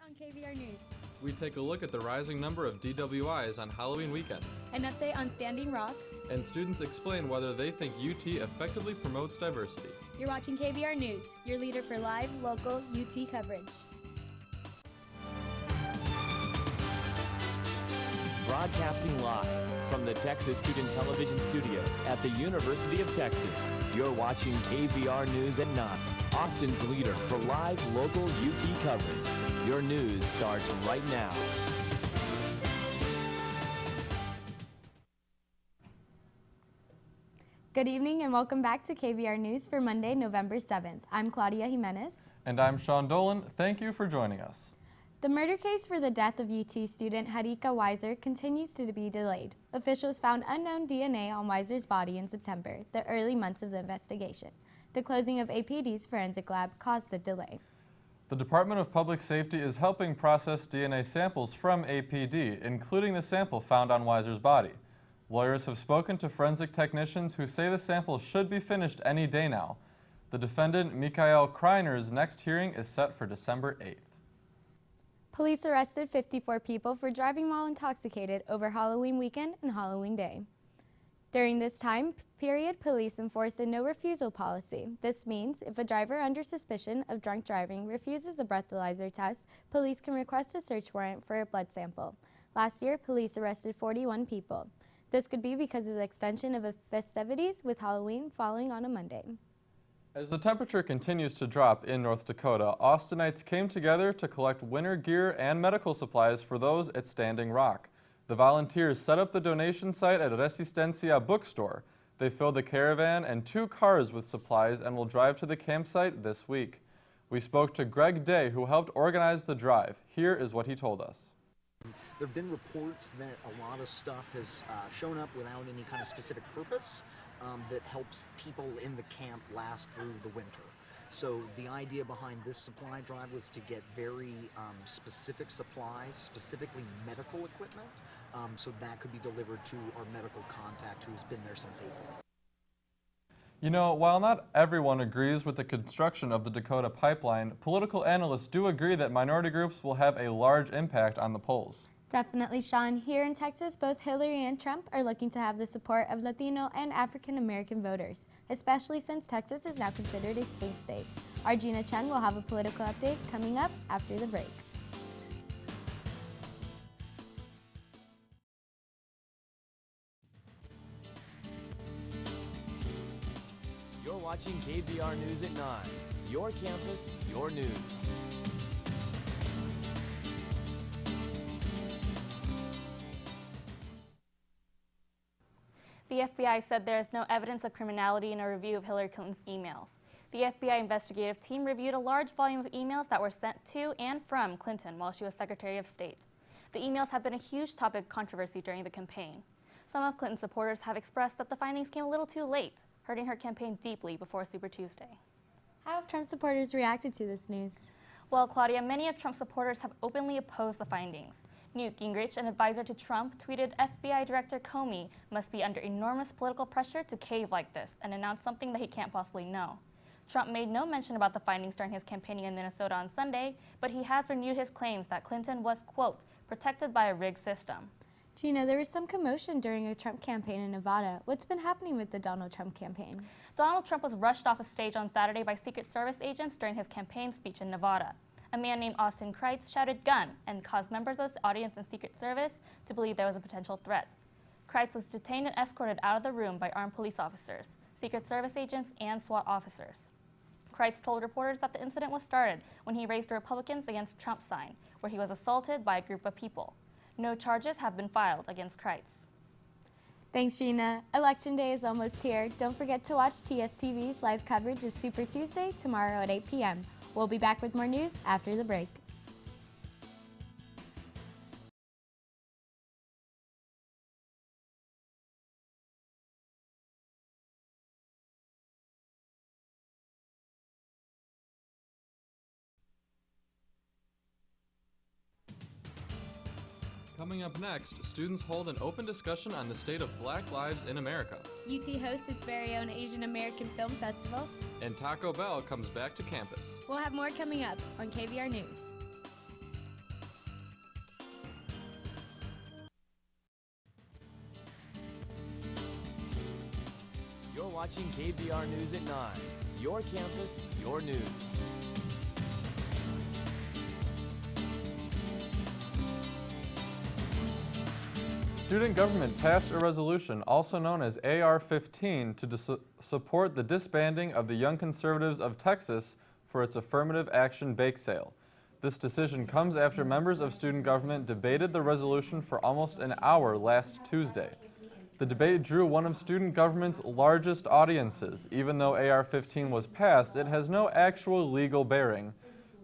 on KVR News. We take a look at the rising number of DWIs on Halloween weekend. An update on Standing Rock. And students explain whether they think UT effectively promotes diversity. You're watching KVR News, your leader for live, local UT coverage. Broadcasting live from the Texas Student Television Studios at the University of Texas. You're watching KVR News at 9, Austin's leader for live local UT coverage. Your news starts right now. Good evening and welcome back to KVR News for Monday, November 7th. I'm Claudia Jimenez. And I'm Sean Dolan. Thank you for joining us. The murder case for the death of UT student Harika Weiser continues to be delayed. Officials found unknown DNA on Weiser's body in September, the early months of the investigation. The closing of APD's forensic lab caused the delay. The Department of Public Safety is helping process DNA samples from APD, including the sample found on Weiser's body. Lawyers have spoken to forensic technicians who say the sample should be finished any day now. The defendant, Mikael Kreiner's next hearing is set for December 8th. Police arrested 54 people for driving while intoxicated over Halloween weekend and Halloween Day. During this time period, police enforced a no-refusal policy. This means if a driver under suspicion of drunk driving refuses a breathalyzer test, police can request a search warrant for a blood sample. Last year, police arrested 41 people. This could be because of the extension of festivities with Halloween falling on a Monday. As the temperature continues to drop in North Dakota, Austinites came together to collect winter gear and medical supplies for those at Standing Rock. The volunteers set up the donation site at Resistencia bookstore. They filled the caravan and 2 cars with supplies and will drive to the campsite this week. We spoke to Greg Day, who helped organize the drive. Here is what he told us. There have been reports that a lot of stuff has shown up without any kind of specific purpose that helps people in the camp last through the winter. So the idea behind this supply drive was to get very specific supplies, specifically medical equipment, so that could be delivered to our medical contact who's been there since April. You know, while not everyone agrees with the construction of the Dakota pipeline, political analysts do agree that minority groups will have a large impact on the polls. Definitely, Sean. Here in Texas, both Hillary and Trump are looking to have the support of Latino and African American voters, especially since Texas is now considered a swing state. Our Jina Chung will have a political update coming up after the break. You're watching KVR News at 9. Your campus, your news. The FBI said there is no evidence of criminality in a review of Hillary Clinton's emails. The FBI investigative team reviewed a large volume of emails that were sent to and from Clinton while she was Secretary of State. The emails have been a huge topic of controversy during the campaign. Some of Clinton's supporters have expressed that the findings came a little too late, hurting her campaign deeply before Super Tuesday. How have Trump supporters reacted to this news? Well, Claudia, many of Trump's supporters have openly opposed the findings. Newt Gingrich, an advisor to Trump, tweeted FBI Director Comey must be under enormous political pressure to cave like this and announce something that he can't possibly know. Trump made no mention about the findings during his campaigning in Minnesota on Sunday, but he has renewed his claims that Clinton was, quote, protected by a rigged system. Gina, there was some commotion during a Trump campaign in Nevada. What's been happening with the Donald Trump campaign? Donald Trump was rushed off a stage on Saturday by Secret Service agents during his campaign speech in Nevada. A man named Austin Kreitz shouted "gun" and caused members of the audience and Secret Service to believe there was a potential threat. Kreitz was detained and escorted out of the room by armed police officers, Secret Service agents, and SWAT officers. Kreitz told reporters that the incident was started when he raised a Republicans Against Trump sign, where he was assaulted by a group of people. No charges have been filed against Kreitz. Thanks, Gina. Election Day is almost here. Don't forget to watch TSTV's live coverage of Super Tuesday tomorrow at 8 p.m. We'll be back with more news after the break. Coming up next, students hold an open discussion on the state of Black lives in America. UT hosts its very own Asian American Film Festival. And Taco Bell comes back to campus. We'll have more coming up on KVR News. watching KVR News at 9. Your campus, your news. Student government passed a resolution, also known as AR-15, to support the disbanding of the Young Conservatives of Texas for its affirmative action bake sale. This decision comes after members of student government debated the resolution for almost an hour last Tuesday. The debate drew one of student government's largest audiences. Even though AR-15 was passed, it has no actual legal bearing.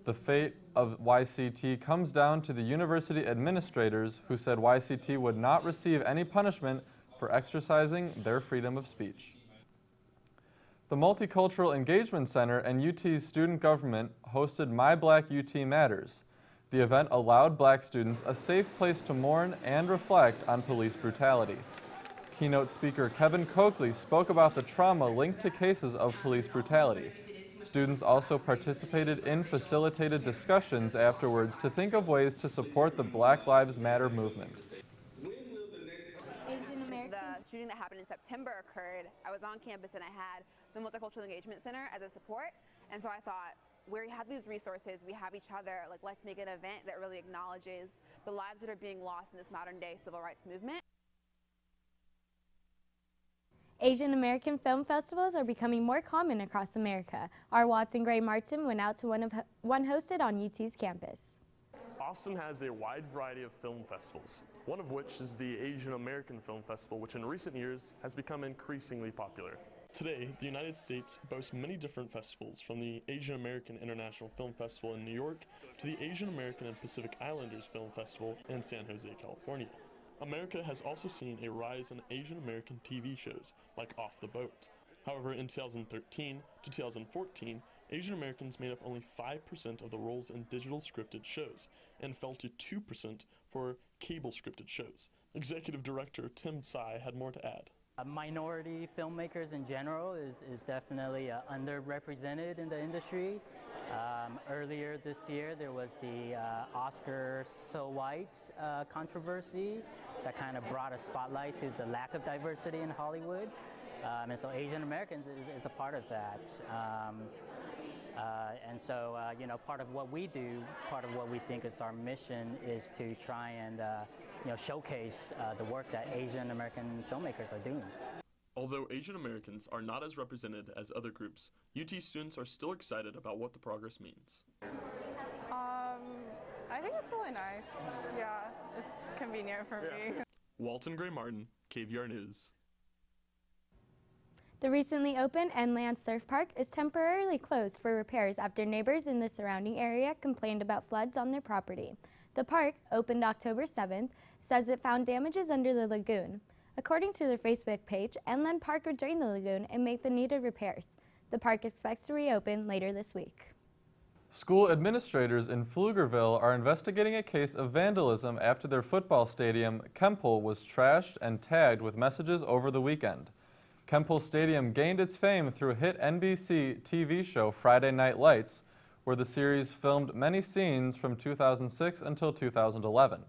The fate of YCT comes down to the university administrators, who said YCT would not receive any punishment for exercising their freedom of speech. The Multicultural Engagement Center and UT's student government hosted My Black UT Matters. The event allowed black students a safe place to mourn and reflect on police brutality. Keynote speaker Kevin Coakley spoke about the trauma linked to cases of police brutality. Students also participated in facilitated discussions afterwards to think of ways to support the Black Lives Matter movement. The shooting that happened in September occurred. I was on campus and I had the Multicultural Engagement Center as a support, and so I thought, we have these resources, we have each other, like, let's make an event that really acknowledges the lives that are being lost in this modern day civil rights movement. Asian American film festivals are becoming more common across America. Our Walton-Gray Martin went out to one hosted on UT's campus. Austin has a wide variety of film festivals, one of which is the Asian American Film Festival, which in recent years has become increasingly popular. Today, the United States boasts many different festivals, from the Asian American International Film Festival in New York to the Asian American and Pacific Islanders Film Festival in San Jose, California. America has also seen a rise in Asian American TV shows like Off the Boat. However, in 2013 to 2014, Asian Americans made up only 5% of the roles in digital scripted shows and fell to 2% for cable scripted shows. Executive Director Tim Tsai had more to add. Minority filmmakers in general is definitely underrepresented in the industry. Earlier this year there was the Oscar So White controversy that kind of brought a spotlight to the lack of diversity in Hollywood. And so Asian Americans is a part of that. And so, you know, part of what we do, part of what we think is our mission is to try and, you know, showcase the work that Asian American filmmakers are doing. Although Asian Americans are not as represented as other groups, UT students are still excited about what the progress means. I think it's really nice. Yeah, it's convenient for me. Walton-Gray Martin, KVR News. The recently opened Inland Surf Park is temporarily closed for repairs after neighbors in the surrounding area complained about floods on their property. The park, opened October 7th, says it found damages under the lagoon. According to their Facebook page, Inland Park would drain the lagoon and make the needed repairs. The park expects to reopen later this week. School administrators in Pflugerville are investigating a case of vandalism after their football stadium, Kempel, was trashed and tagged with messages over the weekend. Kempel Stadium gained its fame through a hit NBC TV show Friday Night Lights, where the series filmed many scenes from 2006 until 2011.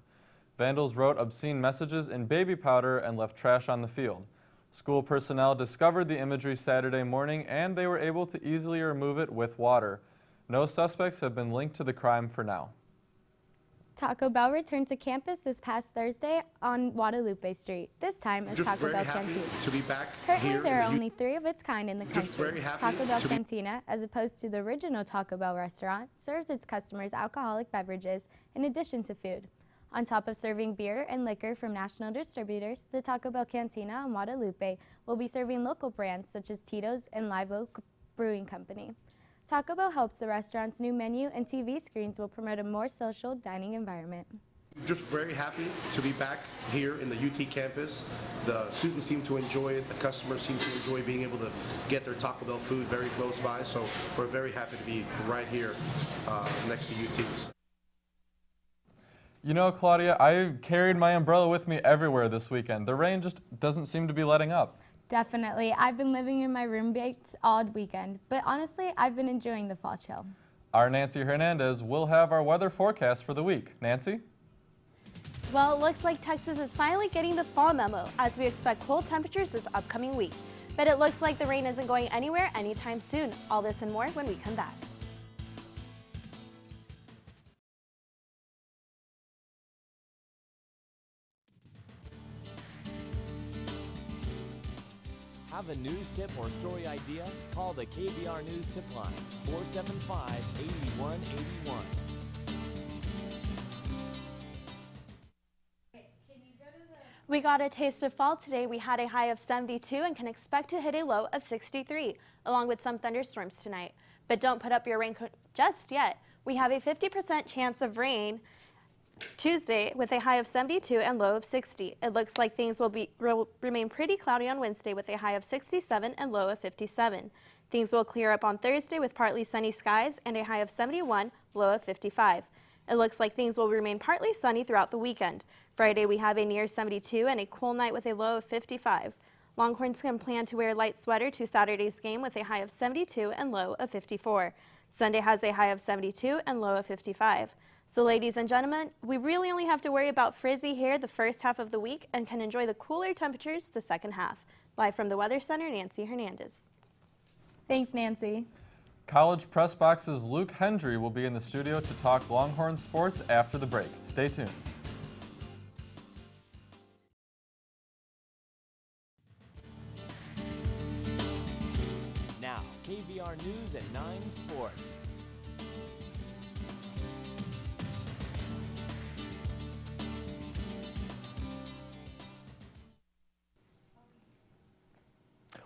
Vandals wrote obscene messages in baby powder and left trash on the field. School personnel discovered the imagery Saturday morning, and they were able to easily remove it with water. No suspects have been linked to the crime for now. Taco Bell returned to campus this past Thursday on Guadalupe Street, this time as Tacobell Cantina. To be back Currently, here there are only 3 of its kind in the country. Tacobell Cantina, as opposed to the original Taco Bell restaurant, serves its customers alcoholic beverages in addition to food. On top of serving beer and liquor from national distributors, the Taco Bell Cantina on Guadalupe will be serving local brands such as Tito's and Live Oak Brewing Company. Taco Bell helps the restaurant's new menu and TV screens will promote a more social dining environment. Just very happy to be back here in the UT campus. The students seem to enjoy it. The customers seem to enjoy being able to get their Taco Bell food very close by. So we're very happy to be right here next to UT's. You know, Claudia, I carried my umbrella with me everywhere this weekend. The rain just doesn't seem to be letting up. Definitely. I've been living in my roommate's all weekend, but honestly, I've been enjoying the fall chill. Our Nancy Hernandez will have our weather forecast for the week. Nancy? Well, it looks like Texas is finally getting the fall memo, as we expect cold temperatures this upcoming week. But it looks like the rain isn't going anywhere anytime soon. All this and more when we come back. Have a news tip or story idea? Call the KVR News Tip Line, 475-8181. We got a taste of fall today. We had a high of 72 and can expect to hit a low of 63, along with some thunderstorms tonight. But don't put up your raincoat just yet. We have a 50% chance of rain Tuesday with a high of 72 and low of 60. It looks like things will remain pretty cloudy on Wednesday with a high of 67 and low of 57. Things will clear up on Thursday with partly sunny skies and a high of 71, low of 55. It looks like things will remain partly sunny throughout the weekend. Friday we have a near 72 and a cool night with a low of 55. Longhorns can plan to wear a light sweater to Saturday's game with a high of 72 and low of 54. Sunday has a high of 72 and low of 55. So ladies and gentlemen, we really only have to worry about frizzy hair the first half of the week and can enjoy the cooler temperatures the second half. Live from the Weather Center, Nancy Hernandez. Thanks, Nancy. College Press Box's Luke Hendry will be in the studio to talk Longhorn sports after the break. Stay tuned. Now, KVR News at 9 Sports.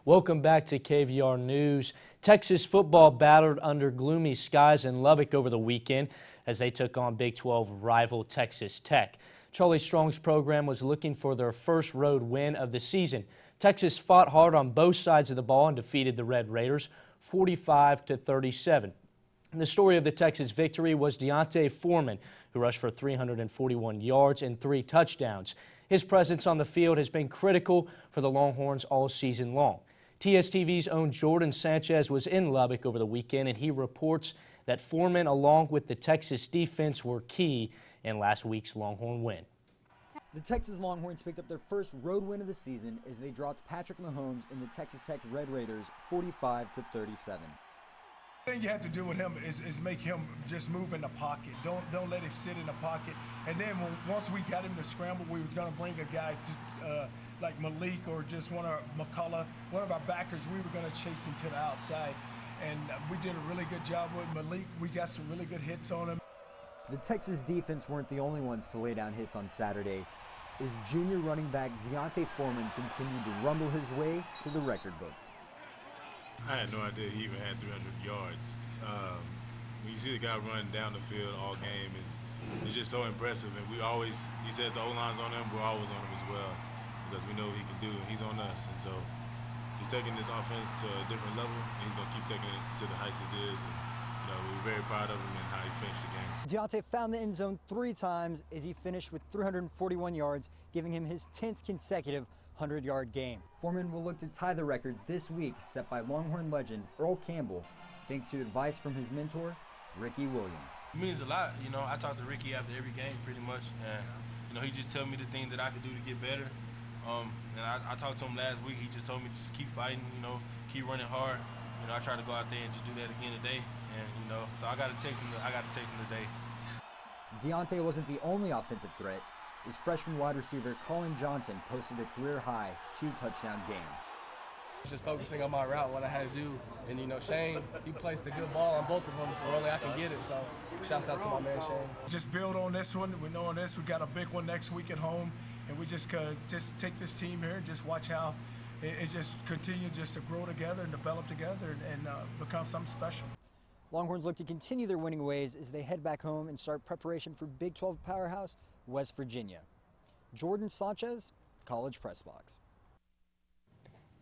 Welcome back to KVR News. Texas football battled under gloomy skies in Lubbock over the weekend as they took on Big 12 rival Texas Tech. Charlie Strong's program was looking for their first road win of the season. Texas fought hard on both sides of the ball and defeated the Red Raiders 45-37. And the story of the Texas victory was Deontay Foreman, who rushed for 341 yards and 3 touchdowns. His presence on the field has been critical for the Longhorns all season long. TSTV's own Jordan Sanchez was in Lubbock over the weekend, and he reports that Foreman, along with the Texas defense, were key in last week's Longhorn win. The Texas Longhorns picked up their first road win of the season as they dropped Patrick Mahomes and the Texas Tech Red Raiders 45-37. The thing you have to do with him is make him just move in the pocket. Don't let him sit in the pocket. And then once we got him to scramble, we was going to bring a guy to like Malik or just McCullough, one of our backers. We were going to chase him to the outside, and we did a really good job with Malik. We got some really good hits on him. The Texas defense weren't the only ones to lay down hits on Saturday, as junior running back Deontay Foreman continued to rumble his way to the record books. I had no idea he even had 300 yards. When you see the guy run down the field all game, it's just so impressive. And he says the O-line's on him, we're always on him as well, because we know what he can do, and he's on us. And so he's taking this offense to a different level, and he's going to keep taking it to the heights it is. And, we're very proud of him and how he finished the game. Deontay found the end zone 3 times as he finished with 341 yards, giving him his 10th consecutive 100-yard game. Foreman will look to tie the record this week set by Longhorn legend Earl Campbell, thanks to advice from his mentor, Ricky Williams. It means a lot. I talk to Ricky after every game pretty much, and he just tells me the things that I can do to get better. And I talked to him last week. He just told me just keep fighting, keep running hard. I try to go out there and just do that again today. And, so I got to text him today. Deontay wasn't the only offensive threat. His freshman wide receiver, Colin Johnson, posted a career-high 2-touchdown game. Just focusing on my route, what I had to do. And, Shane, he placed a good ball on both of them where only I can get it. So, shouts out to my man, Shane. Just build on this one. We know on this, we got a big one next week at home. And we just take this team here and just watch how it just continue just to grow together and develop together and become something special. Longhorns look to continue their winning ways as they head back home and start preparation for Big 12 powerhouse West Virginia. Jordan Sanchez, College Press Box.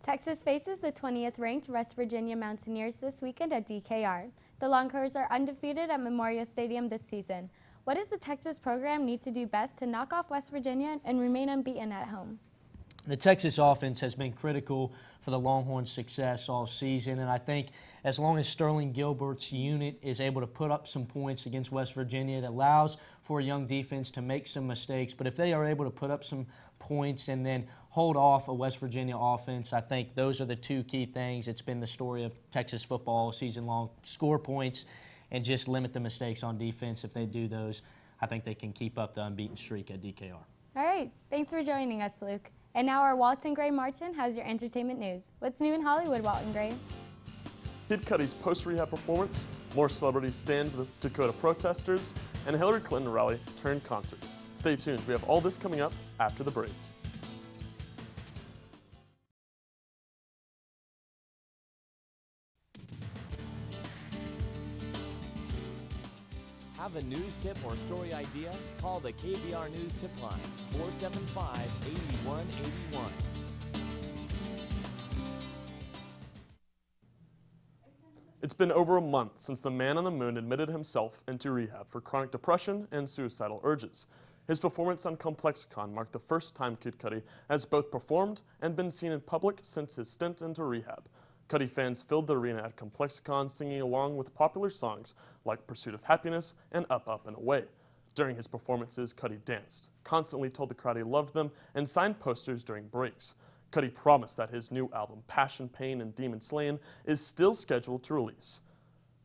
Texas faces the 20th ranked West Virginia Mountaineers this weekend at DKR. The Longhorns are undefeated at Memorial Stadium this season. What does the Texas program need to do best to knock off West Virginia and remain unbeaten at home? The Texas offense has been critical for the Longhorns' success all season, and I think as long as Sterling Gilbert's unit is able to put up some points against West Virginia, it allows for a young defense to make some mistakes. But if they are able to put up some points and then hold off a West Virginia offense. I think those are the two key things. It's been the story of Texas football season long. Score points and just limit the mistakes on defense. If they do those, I think they can keep up the unbeaten streak at DKR. All right, thanks for joining us, Luke. And now our Walton-Gray Martin has your entertainment news. What's new in Hollywood, Walton-Gray? Kid Cudi's post-rehab performance, more celebrities stand with the Dakota protesters, and a Hillary Clinton rally turned concert. Stay tuned, we have all this coming up after the break. Have a news tip or story idea? Call the KVR News Tip Line, 475-8181. It's been over a month since the man on the moon admitted himself into rehab for chronic depression and suicidal urges. His performance on Complexicon marked the first time Kid Cudi has both performed and been seen in public since his stint into rehab. Cudi fans filled the arena at Complexicon singing along with popular songs like Pursuit of Happiness and Up, Up, and Away. During his performances, Cudi danced, constantly told the crowd he loved them, and signed posters during breaks. Cudi promised that his new album, Passion, Pain, and Demon Slayin', is still scheduled to release.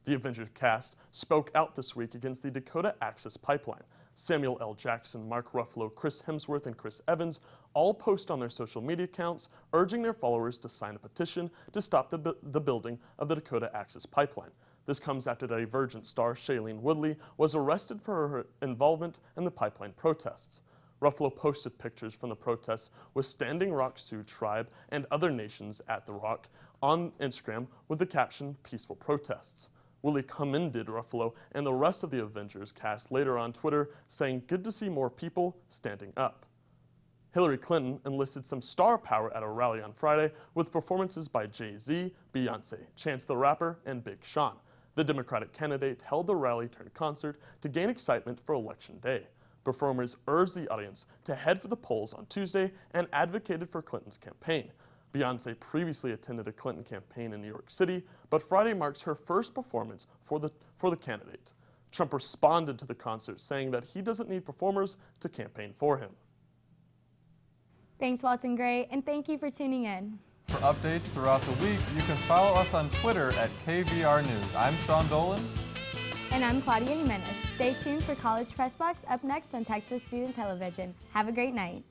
The Avengers cast spoke out this week against the Dakota Access Pipeline. Samuel L. Jackson, Mark Ruffalo, Chris Hemsworth, and Chris Evans all post on their social media accounts urging their followers to sign a petition to stop the building of the Dakota Access Pipeline. This comes after Divergent star Shailene Woodley was arrested for her involvement in the pipeline protests. Ruffalo posted pictures from the protests with Standing Rock Sioux Tribe and other nations at the Rock on Instagram with the caption, "Peaceful Protests." Woodley commended Ruffalo and the rest of the Avengers cast later on Twitter, saying, "Good to see more people standing up." Hillary Clinton enlisted some star power at a rally on Friday with performances by Jay-Z, Beyonce, Chance the Rapper, and Big Sean. The Democratic candidate held the rally-turned-concert to gain excitement for Election Day. Performers urged the audience to head for the polls on Tuesday and advocated for Clinton's campaign. Beyonce previously attended a Clinton campaign in New York City, but Friday marks her first performance for the candidate. Trump responded to the concert, saying that he doesn't need performers to campaign for him. Thanks, Walton-Gray, and thank you for tuning in. For updates throughout the week, you can follow us on Twitter at KVR News. I'm Sean Dolan. And I'm Claudia Jimenez. Stay tuned for College Press Box up next on Texas Student Television. Have a great night.